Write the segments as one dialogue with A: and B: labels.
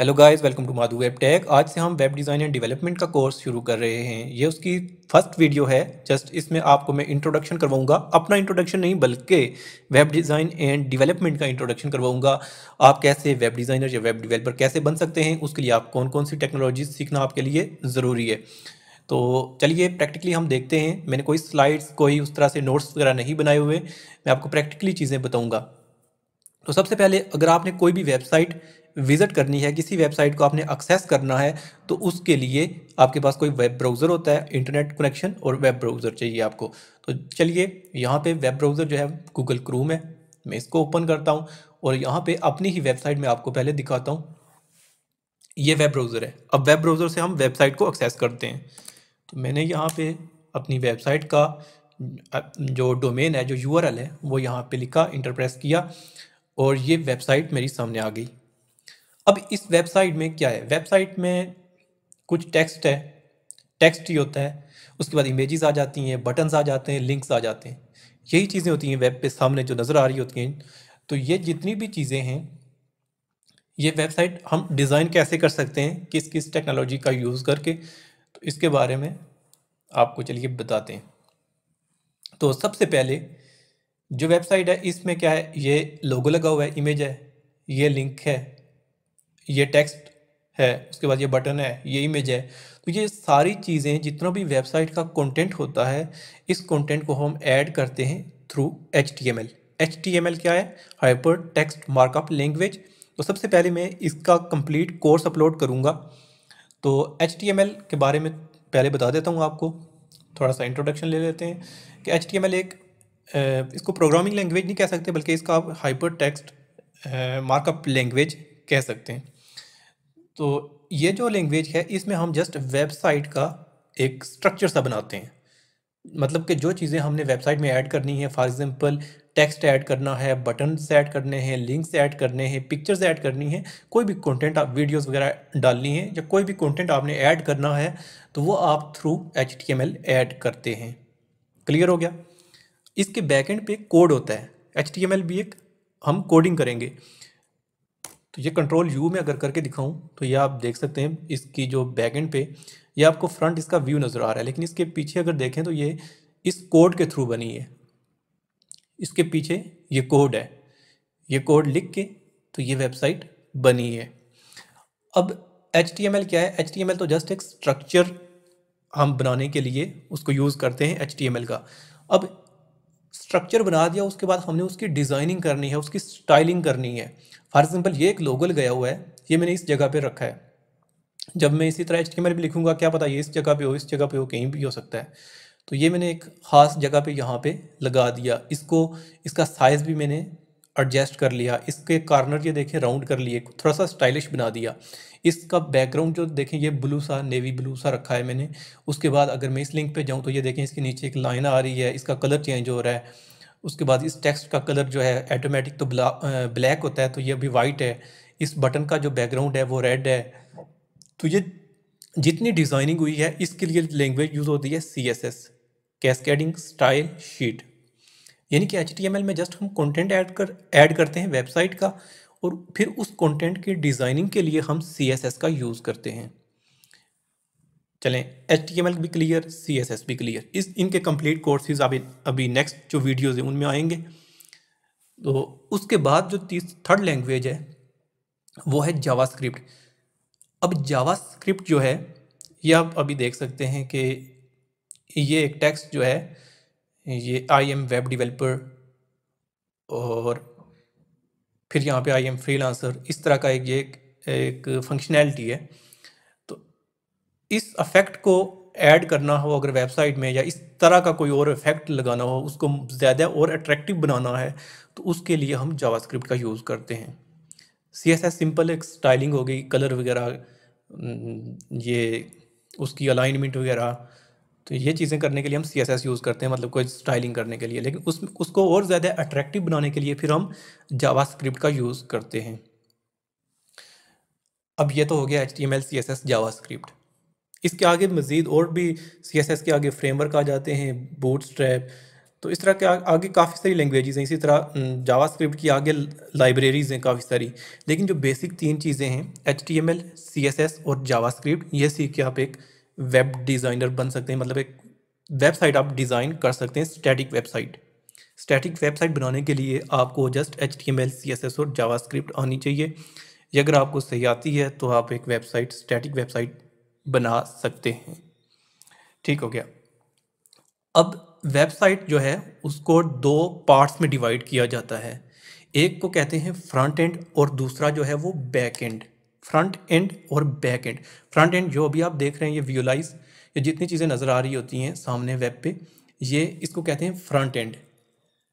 A: Hello guys, welcome to Madhu web tech. आज से हम वेब डिज़ाइन एंड डेवलपमेंट का कोर्स शुरू कर रहे हैं। ये उसकी फर्स्ट वीडियो है। जस्ट इसमें आपको मैं इंट्रोडक्शन करवाऊंगा, अपना इंट्रोडक्शन नहीं बल्कि वेब डिज़ाइन एंड डेवलपमेंट का इंट्रोडक्शन करवाऊंगा। आप कैसे वेब डिज़ाइनर या वेब डेवलपर कैसे बन सकते हैं, उसके लिए आप कौन कौन सी टेक्नोलॉजी सीखना आपके लिए ज़रूरी है। तो चलिए प्रैक्टिकली हम देखते हैं। मैंने कोई स्लाइड्स, कोई उस तरह से नोट्स वगैरह नहीं बनाए हुए, मैं आपको प्रैक्टिकली चीज़ें बताऊँगा। तो सबसे पहले अगर आपने कोई भी वेबसाइट विज़िट करनी है, किसी वेबसाइट को आपने एक्सेस करना है, तो उसके लिए आपके पास कोई वेब ब्राउज़र होता है, इंटरनेट कनेक्शन और वेब ब्राउज़र चाहिए आपको। तो चलिए यहाँ पे वेब ब्राउज़र जो है गूगल क्रोम है, मैं इसको ओपन करता हूँ और यहाँ पे अपनी ही वेबसाइट में आपको पहले दिखाता हूँ। ये वेब ब्राउज़र है। अब वेब ब्राउज़र से हम वेबसाइट को एक्सेस करते हैं। तो मैंने यहाँ पे अपनी वेबसाइट का जो डोमेन है, जो यूआरएल है, वो यहाँ पे लिखा, इंटर प्रेस किया और ये वेबसाइट मेरी सामने आ गई। अब इस वेबसाइट में क्या है, वेबसाइट में कुछ टेक्स्ट है, टेक्स्ट ही होता है। उसके बाद इमेजेस आ जाती हैं, बटन्स आ जाते हैं, लिंक्स आ जाते हैं। यही चीज़ें होती हैं वेब पे सामने जो नज़र आ रही होती हैं। तो ये जितनी भी चीज़ें हैं, ये वेबसाइट हम डिज़ाइन कैसे कर सकते हैं, किस किस टेक्नोलॉजी का यूज़ करके, तो इसके बारे में आपको चलिए बताते हैं। तो सबसे पहले जो वेबसाइट है, इसमें क्या है, ये लोगो लगा हुआ है, इमेज है, ये लिंक है, ये टेक्स्ट है, उसके बाद ये बटन है, ये इमेज है। तो ये सारी चीज़ें, जितना भी वेबसाइट का कंटेंट होता है, इस कंटेंट को हम ऐड करते हैं थ्रू HTML। HTML क्या है? Hyper text markup language. तो सबसे पहले मैं इसका कंप्लीट कोर्स अपलोड करूँगा। तो HTML के बारे में पहले बता देता हूँ आपको, थोड़ा सा इंट्रोडक्शन ले लेते हैं कि HTML एक इसको प्रोग्रामिंग लैंग्वेज नहीं कह सकते, बल्कि इसका आप हाइपर टेक्स्ट मार्कअप लैंग्वेज कह सकते हैं। तो ये जो लैंग्वेज है, इसमें हम जस्ट वेबसाइट का एक स्ट्रक्चर सा बनाते हैं। मतलब कि जो चीज़ें हमने वेबसाइट में ऐड करनी है, फॉर एग्जांपल टेक्स्ट ऐड करना है, बटन्स ऐड करने हैं, लिंक्स ऐड करने हैं, पिक्चर्स ऐड करनी है, कोई भी कंटेंट आप वीडियोस वगैरह डालनी है, या कोई भी कंटेंट आपने ऐड करना है, तो वो आप थ्रू HTML ऐड करते हैं। क्लियर हो गया? इसके बैकएंड पे कोड होता है। HTML भी एक हम कोडिंग करेंगे। तो ये कंट्रोल यू में अगर करके दिखाऊं, तो ये आप देख सकते हैं इसकी जो बैकएंड पे, ये आपको फ्रंट इसका व्यू नज़र आ रहा है, लेकिन इसके पीछे अगर देखें तो ये इस कोड के थ्रू बनी है। इसके पीछे ये कोड है, ये कोड लिख के तो ये वेबसाइट बनी है। अब HTML क्या है? HTML तो जस्ट एक स्ट्रक्चर हम बनाने के लिए उसको यूज़ करते हैं HTML का। अब स्ट्रक्चर बना दिया, उसके बाद हमने उसकी डिज़ाइनिंग करनी है, उसकी स्टाइलिंग करनी है। फॉर एग्जांपल ये एक लोगो गया हुआ है, ये मैंने इस जगह पे रखा है। जब मैं इसी तरह HTML भी लिखूंगा, क्या पता ये इस जगह पे हो, इस जगह पे हो, कहीं भी हो सकता है। तो ये मैंने एक ख़ास जगह पे यहाँ पे लगा दिया इसको। इसका साइज़ भी मैंने एडजस्ट कर लिया, इसके कॉर्नर ये देखें राउंड कर लिए, थोड़ा सा स्टाइलिश बना दिया। इसका बैकग्राउंड जो देखें, ये ब्लू सा, नेवी ब्लू सा रखा है मैंने। उसके बाद अगर मैं इस लिंक पे जाऊँ, तो ये देखें इसके नीचे एक लाइन आ रही है, इसका कलर चेंज हो रहा है। उसके बाद इस टेक्स्ट का कलर जो है ऑटोमेटिक तो ब्लैक होता है, तो ये अभी वाइट है। इस बटन का जो बैकग्राउंड है वो रेड है। तो ये जितनी डिज़ाइनिंग हुई है, इसके लिए लैंग्वेज यूज़ होती है CSS, कैस्केडिंग स्टाइल शीट। यानी कि HTML में जस्ट हम कंटेंट ऐड करते हैं वेबसाइट का, और फिर उस कंटेंट की डिज़ाइनिंग के लिए हम CSS का यूज़ करते हैं। चलें, HTML भी क्लियर, CSS भी क्लियर। इनके कंप्लीट कोर्सेज अभी नेक्स्ट जो वीडियोज़ हैं उनमें आएंगे। तो उसके बाद जो थर्ड लैंग्वेज है, वो है जावास्क्रिप्ट। अब जावास्क्रिप्ट जो है, ये आप अभी देख सकते हैं कि ये एक टेक्स्ट जो है, ये आई एम वेब डेवलपर, और फिर यहाँ पे आई एम फ्रीलांसर, इस तरह का एक फंक्शनैलिटी है। तो इस अफेक्ट को ऐड करना हो अगर वेबसाइट में, या इस तरह का कोई और इफेक्ट लगाना हो, उसको ज़्यादा और अट्रैक्टिव बनाना है, तो उसके लिए हम जावास्क्रिप्ट का यूज़ करते हैं। CSS सिंपल एक स्टाइलिंग हो गई, कलर वगैरह, ये उसकी अलाइनमेंट वगैरह। तो ये चीज़ें करने के लिए हम CSS यूज़ करते हैं, मतलब कोई स्टाइलिंग करने के लिए। लेकिन उसको और ज़्यादा अट्रैक्टिव बनाने के लिए फिर हम जावास्क्रिप्ट का यूज़ करते हैं। अब ये तो हो गया HTML CSS जावास्क्रिप्ट। इसके आगे मज़ीद और भी CSS के आगे फ्रेमवर्क आ जाते हैं, बूटस्ट्रैप। तो इस तरह के आगे काफ़ी सारी लैंग्वेजेस हैं। इसी तरह जावास्क्रिप्ट की आगे लाइब्रेरीज हैं काफ़ी सारी, लेकिन जो बेसिक 3 चीज़ें हैं HTML, CSS और जावास्क्रिप्ट, ये सीख के आप एक वेब डिज़ाइनर बन सकते हैं। मतलब एक वेबसाइट आप डिज़ाइन कर सकते हैं, स्टैटिक वेबसाइट। स्टैटिक वेबसाइट बनाने के लिए आपको जस्ट HTML, CSS और जावास्क्रिप्ट आनी चाहिए। ये अगर आपको सही आती है तो आप एक वेबसाइट, स्टैटिक वेबसाइट बना सकते हैं। ठीक हो गया। अब वेबसाइट जो है उसको 2 पार्ट्स में डिवाइड किया जाता है। एक को कहते हैं फ्रंट एंड और दूसरा जो है वो बैक एंड। फ्रंट एंड और बैक एंड। फ्रंट एंड जो अभी आप देख रहे हैं, ये विजुअलाइज, ये जितनी चीज़ें नज़र आ रही होती हैं सामने वेब पे, ये इसको कहते हैं फ्रंट एंड।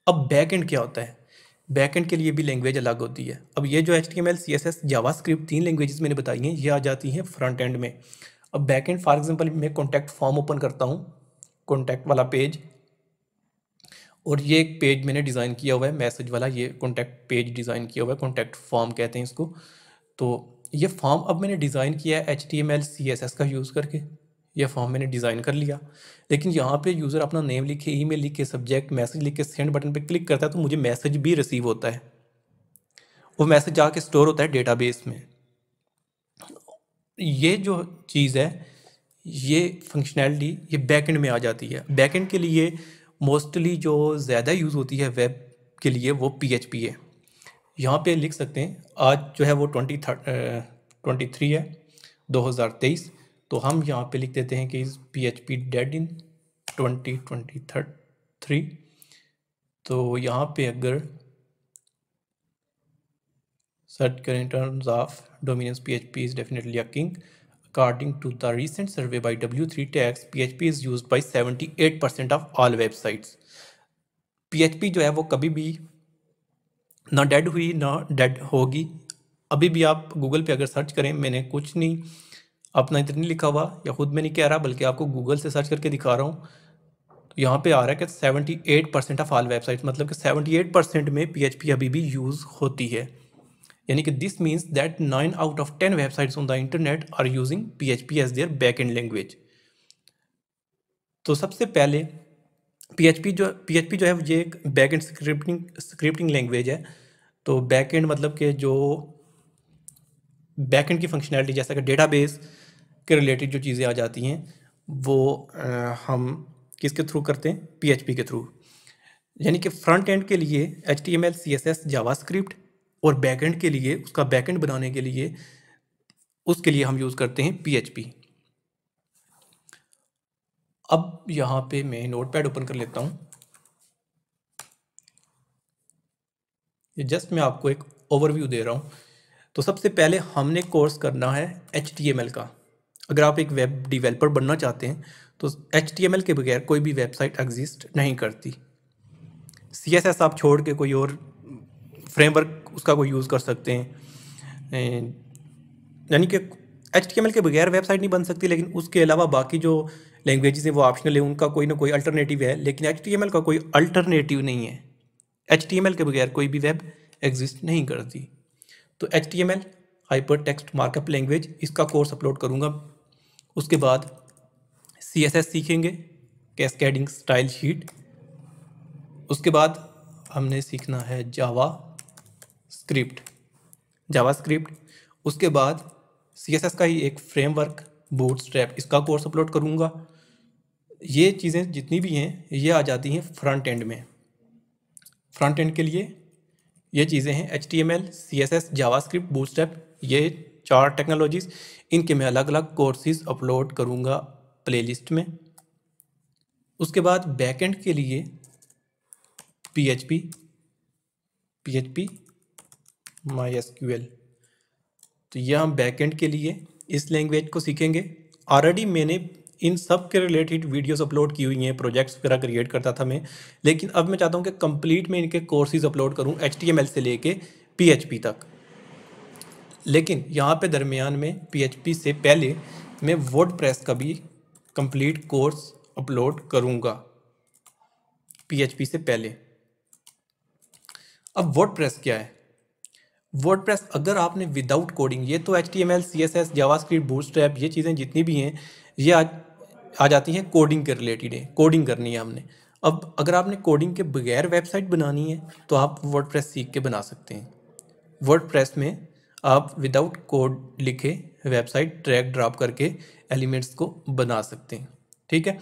A: अब बैक एंड क्या होता है? बैक एंड के लिए भी लैंग्वेज अलग होती है। अब ये जो HTML, CSS, जावास्क्रिप्ट 3 लैंग्वेजेस मैंने बताई हैं, ये आ जाती हैं फ्रंट एंड में। अब बैक एंड, फॉर एग्जांपल मैं कॉन्टैक्ट फॉर्म ओपन करता हूँ, कॉन्टैक्ट वाला पेज, और ये एक पेज मैंने डिज़ाइन किया हुआ है मैसेज वाला, ये कॉन्टैक्ट पेज डिज़ाइन किया हुआ है, कॉन्टैक्ट फॉर्म कहते हैं इसको। तो ये फॉर्म अब मैंने डिज़ाइन किया है HTML, CSS का यूज़ करके। ये फॉर्म मैंने डिज़ाइन कर लिया, लेकिन यहाँ पे यूज़र अपना नेम लिखे, ईमेल लिख के, सब्जेक्ट मैसेज लिख के सेंड बटन पे क्लिक करता है तो मुझे मैसेज भी रिसीव होता है। वो मैसेज जाके स्टोर होता है डेटाबेस में। ये जो चीज़ है, ये फंक्शनैलिटी ये बैकएंड में आ जाती है। बैकएंड के लिए मोस्टली जो ज़्यादा यूज़ होती है वेब के लिए वो PHP है। यहाँ पे लिख सकते हैं, आज जो है वो 23 है 2023, तो हम यहाँ पे लिख देते हैं कि इस PHP डेड इन 2023। तो यहाँ पे अगर सर्च करें terms of dominance, PHP is definitely a king. According to the recent survey by W3 Tags, PHP is used by 78% of all websites. PHP जो है वो कभी भी ना डेड हुई ना डेड होगी। अभी भी आप गूगल पे अगर सर्च करें, मैंने कुछ नहीं अपना इतना नहीं लिखा हुआ या खुद में नहीं कह रहा, बल्कि आपको गूगल से सर्च करके दिखा रहा हूँ। तो यहाँ पे आ रहा है कि 78% ऑफ ऑल वेबसाइट्स, मतलब कि 78% में PHP अभी भी यूज़ होती है। यानी कि this means that 9 out of 10 websites on the internet are using PHP as their back end language. तो सबसे पहले PHP जो है ये एक बैक एंड स्क्रिप्टिंग लैंग्वेज है। तो बैक एंड मतलब कि जो बैक एंड की फंक्शनैलिटी, जैसा कि डेटाबेस के रिलेटेड जो चीज़ें आ जाती हैं वो हम किसके थ्रू करते हैं? PHP के थ्रू। यानी कि फ्रंट एंड के लिए HTML, CSS, जावास्क्रिप्ट, और बैक एंड के लिए, उसका बैक एंड बनाने के लिए, उसके लिए हम यूज़ करते हैं PHP। अब यहाँ पे मैं नोटपैड ओपन कर लेता हूँ। ये जस्ट मैं आपको एक ओवरव्यू दे रहा हूँ। तो सबसे पहले हमने कोर्स करना है HTML का। अगर आप एक वेब डेवलपर बनना चाहते हैं तो HTML के बगैर कोई भी वेबसाइट एग्जिस्ट नहीं करती। CSS आप छोड़ के कोई और फ्रेमवर्क उसका कोई यूज़ कर सकते हैं। यानी कि HTML के बगैर वेबसाइट नहीं बन सकती, लेकिन उसके अलावा बाकी जो लैंग्वेजेस हैं वो ऑप्शनल है, उनका कोई ना कोई अल्टरनेटिव है, लेकिन HTML का कोई अल्टरनेटिव नहीं है। HTML के बगैर कोई भी वेब एग्जिस्ट नहीं करती। तो HTML hyper text markup language, इसका कोर्स अपलोड करूँगा। उसके बाद CSS सीखेंगे, कैस्केडिंग स्टाइल शीट। उसके बाद हमने सीखना है जावास्क्रिप्ट। उसके बाद CSS का ही एक फ्रेमवर्क बूटस्ट्रैप, इसका कोर्स अपलोड करूँगा। ये चीज़ें जितनी भी हैं ये आ जाती हैं फ्रंट एंड में। फ्रंट एंड के लिए ये चीज़ें हैं HTML, CSS, जावास्क्रिप्ट, बूटस्ट्रैप, ये 4 टेक्नोलॉजीज़। इनके मैं अलग अलग कोर्सेज अपलोड करूँगा प्लेलिस्ट में। उसके बाद बैकएंड के लिए PHP MySQL। तो यह हम बैकएंड के लिए इस लैंग्वेज को सीखेंगे। ऑलरेडी मैंने इन सब के रिलेटेड वीडियोस अपलोड की हुई हैं, प्रोजेक्ट्स वगैरह क्रिएट करता था मैं, लेकिन अब मैं चाहता हूं कि कंप्लीट में इनके कोर्सेज अपलोड करूं HTML से लेके PHP तक। लेकिन यहाँ पे दरमियान में PHP से पहले मैं वर्डप्रेस का भी कंप्लीट कोर्स अपलोड करूँगा PHP से पहले। अब वर्डप्रेस क्या है? वर्डप्रेस अगर आपने विदाउट कोडिंग, ये तो HTML, CSS, जावास्क्रिप्ट, बूटस्ट्रैप, ये चीज़ें जितनी भी हैं ये आ जाती हैं कोडिंग के रिलेटेड है, कोडिंग करनी है हमने। अब अगर आपने कोडिंग के बगैर वेबसाइट बनानी है तो आप वर्डप्रेस सीख के बना सकते हैं। वर्डप्रेस में आप विदाउट कोड लिखे वेबसाइट ड्रैग ड्रॉप करके एलिमेंट्स को बना सकते हैं। ठीक है,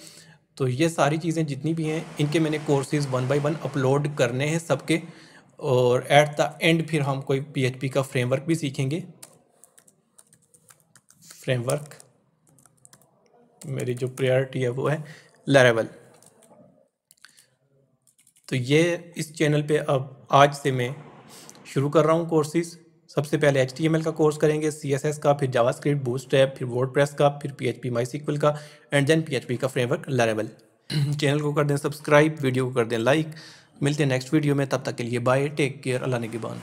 A: तो ये सारी चीज़ें जितनी भी हैं इनके मैंने कोर्सेज 1 बाय 1 अपलोड करने हैं सबके, और एट द एंड फिर हम कोई PHP का फ्रेमवर्क भी सीखेंगे। फ्रेमवर्क मेरी जो प्रायोरिटी है वो है लैरावेल। तो ये इस चैनल पे अब आज से मैं शुरू कर रहा हूँ कोर्सेज। सबसे पहले HTML का कोर्स करेंगे, CSS का, फिर जावास्क्रिप्ट, बूटस्ट्रैप, फिर वर्डप्रेस का, फिर PHP माईसीक्वल का, एंड देन PHP का फ्रेमवर्क लैरावेल। चैनल को कर दें सब्सक्राइब, वीडियो को कर दें लाइक। मिलते हैं नेक्स्ट वीडियो में, तब तक के लिए बाय, टेक केयर, अल्लाह निगहबान।